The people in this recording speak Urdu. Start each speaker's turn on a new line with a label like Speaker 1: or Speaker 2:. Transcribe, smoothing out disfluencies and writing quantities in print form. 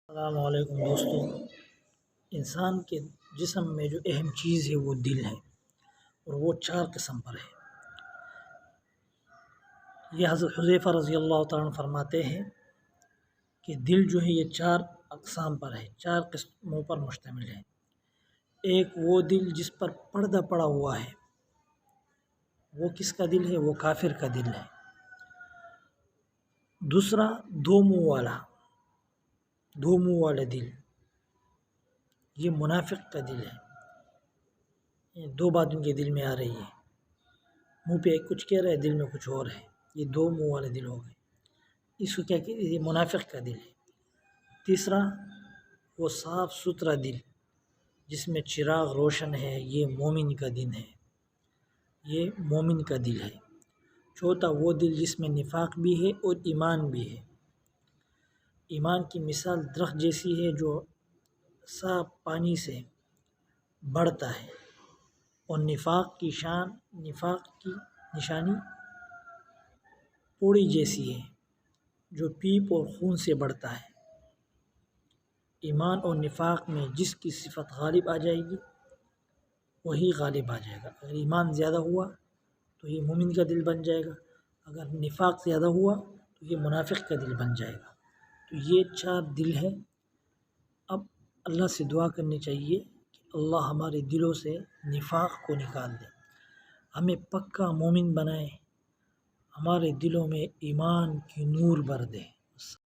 Speaker 1: السلام علیکم دوستو، انسان کے جسم میں جو اہم چیز ہے وہ دل ہے، اور وہ 4 قسم پر ہے۔ یہ حضرت حذیفہ رضی اللہ تعالیٰ عنہ فرماتے ہیں کہ دل جو ہے یہ 4 اقسام پر ہے، 4 قسموں پر مشتمل ہے۔ ایک وہ دل جس پر پردہ پڑا ہوا ہے، وہ کس کا دل ہے؟ وہ کافر کا دل ہے۔ دوسرا دو منہ والا دل، یہ منافق کا دل ہے۔ یہ 2 بات ان کے دل میں آ رہی ہے، منہ پہ کچھ کہہ رہے ہے، دل میں کچھ اور ہے۔ یہ 2 منہ والے دل ہو گئے، اس کو کیا کہتے ہیں؟ یہ منافق کا دل ہے۔ تیسرا وہ صاف ستھرا دل جس میں چراغ روشن ہے، یہ مومن کا دل ہے، یہ مومن کا دل ہے۔ چوتھا وہ دل جس میں نفاق بھی ہے اور ایمان بھی ہے۔ ایمان کی مثال درخت جیسی ہے جو صاف پانی سے بڑھتا ہے، اور نفاق کی نشانی پوڑی جیسی ہے جو پیپ اور خون سے بڑھتا ہے۔ ایمان اور نفاق میں جس کی صفت غالب آ جائے گی وہی غالب آ جائے گا۔ اگر ایمان زیادہ ہوا تو یہ مومن کا دل بن جائے گا، اگر نفاق زیادہ ہوا تو یہ منافق کا دل بن جائے گا۔ تو یہ 4 دل ہے۔ اب اللہ سے دعا کرنی چاہیے کہ اللہ ہمارے دلوں سے نفاق کو نکال دے، ہمیں پکا مومن بنائے، ہمارے دلوں میں ایمان کی نور بھر دے۔